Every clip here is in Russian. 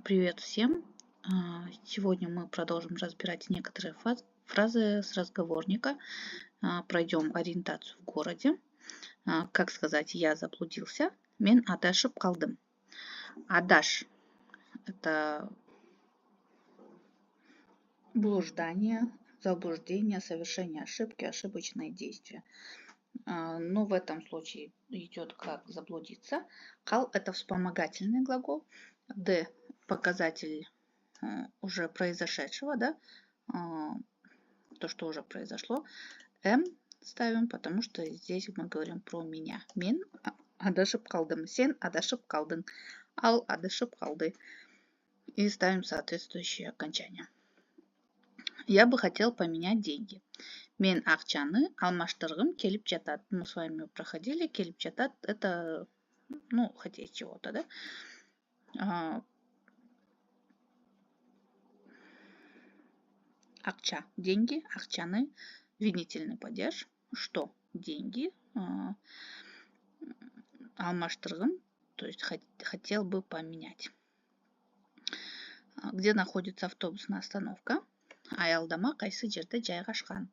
Привет всем! Сегодня мы продолжим разбирать некоторые фразы с разговорника. Пройдем ориентацию в городе. Как сказать «я заблудился»? Мен адашып калдым. Адаш – это блуждание, заблуждение, совершение ошибки, ошибочное действие. Но в этом случае идет как заблудиться. Кал – это вспомогательный глагол. Д – показатель уже произошедшего, да, то, что уже произошло. М ставим, потому что здесь мы говорим про меня. Мен адашып калдым, сен адашып калдың, ал адашып калды. И ставим соответствующие окончания. Я бы хотел поменять деньги. Мен акчаны алмаштыргым келип жатат. Мы с вами проходили. Келип жатат – это, хотеть чего-то, да? Акча – деньги, акчаны – винительный падеж. Что? Деньги. Алмаштыргым, то есть хотел бы поменять. Где находится автобусная остановка? Аялдама кайсы жерде жайгашкан.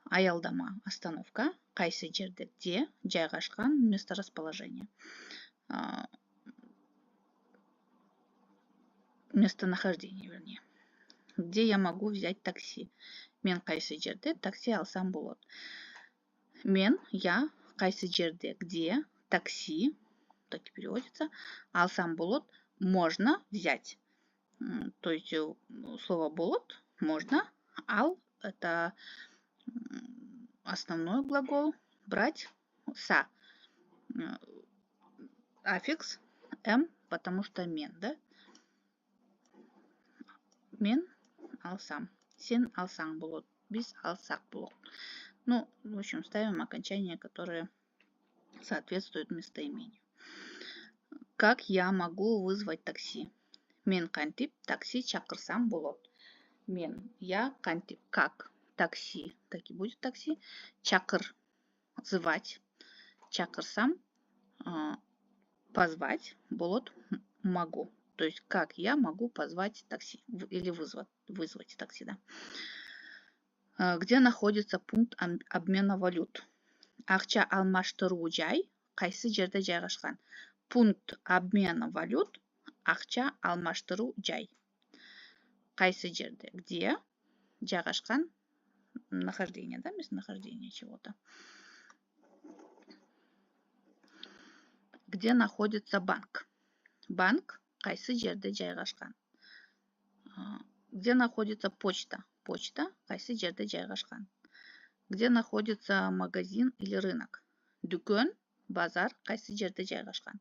Аялдама – остановка. Кайсы жерде – где? Жайгашкан – месторасположение. Местонахождение, вернее. Где я могу взять такси? Мен кайсы жерде такси алсам болот. Мен, я, кайсы жерде, где, такси, так и переводится, алсам болот, можно взять. То есть слово болот можно, ал это основной глагол, брать, са, аффикс, м, потому что мен, да? Мен алсам, сен алсаң болот, біз алсақ болот. В общем, ставим окончания, которые соответствуют местоимению. Как я могу вызвать такси? Мен кантип такси чакырсам болот. Мен, я, кантип, как, такси, так и будет такси. Чакыр, звать, чакырсам, позвать, болот, могу. То есть, как я могу позвать такси или вызвать такси, да. Где находится пункт обмена валют? Акча алмаштыруу жай кайсы жерде жайгашкан? Пункт обмена валют акча алмаштыруу жай. Кайсы жерде? Где? Жайгашкан нахождение, да, местонахождение чего-то. Где находится банк? Банк кайсы жерде жайгашкан. Где находится почта? Почта кайсы жерде жайгашкан. Где находится магазин или рынок? Дүкөн, базар кайсы жерде жайгашкан.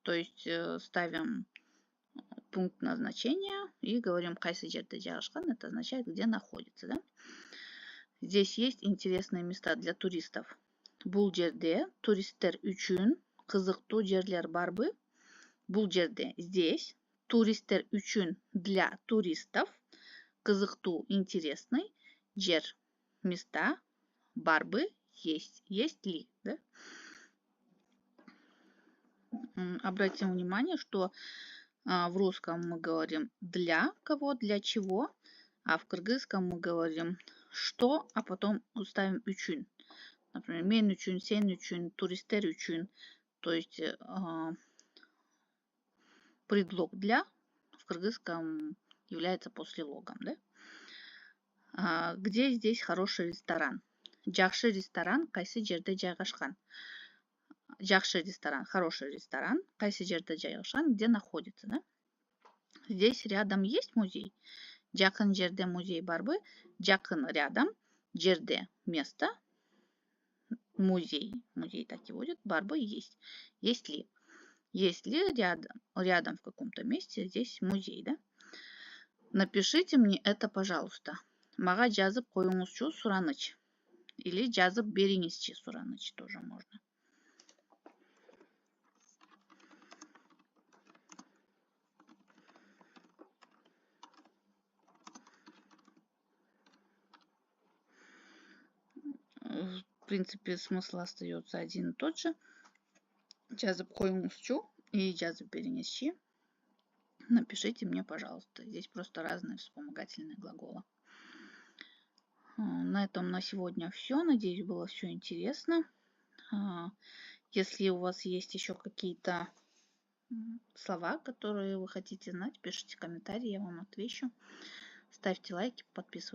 То есть ставим пункт назначения и говорим кайсы жерде жайгашкан. Это означает, где находится, да? Здесь есть интересные места для туристов. Бул жерде туристтер үчүн кызыктуу жерлер барбы? Бул жерде здесь туристтер үчүн для туристов кызыктуу интересный жер места барбы есть ли, да? Обратим внимание, что в русском мы говорим для кого, для чего, а в кыргызском мы говорим что, а потом ставим үчүн. Например, мен үчүн, сен үчүн, туристтер үчүн. То есть предлог для в кыргызском является послелогом, да? Где здесь хороший ресторан? Жакшы ресторан кайсы жерде жайгашкан. Жакшы ресторан, хороший ресторан, кайсы жерде жайгашкан, где находится, да? Здесь рядом есть музей. Жакын жерде музей барбы? Жакын рядом, жерде место, музей так и будет, барбы есть. Есть ли? Есть ли рядом в каком-то месте здесь музей, да? Напишите мне это, пожалуйста. Мага жазып коюңузчу сураныч. Или жазып бериңизчи сураныч тоже можно. В принципе, смысл остается один и тот же. Жазып коюңузчу и жазып бериңизчи. напишите мне, пожалуйста. Здесь просто разные вспомогательные глаголы. На этом на сегодня все. Надеюсь, было все интересно. Если у вас есть еще какие-то слова, которые вы хотите знать, пишите комментарии, я вам отвечу. Ставьте лайки, подписывайтесь.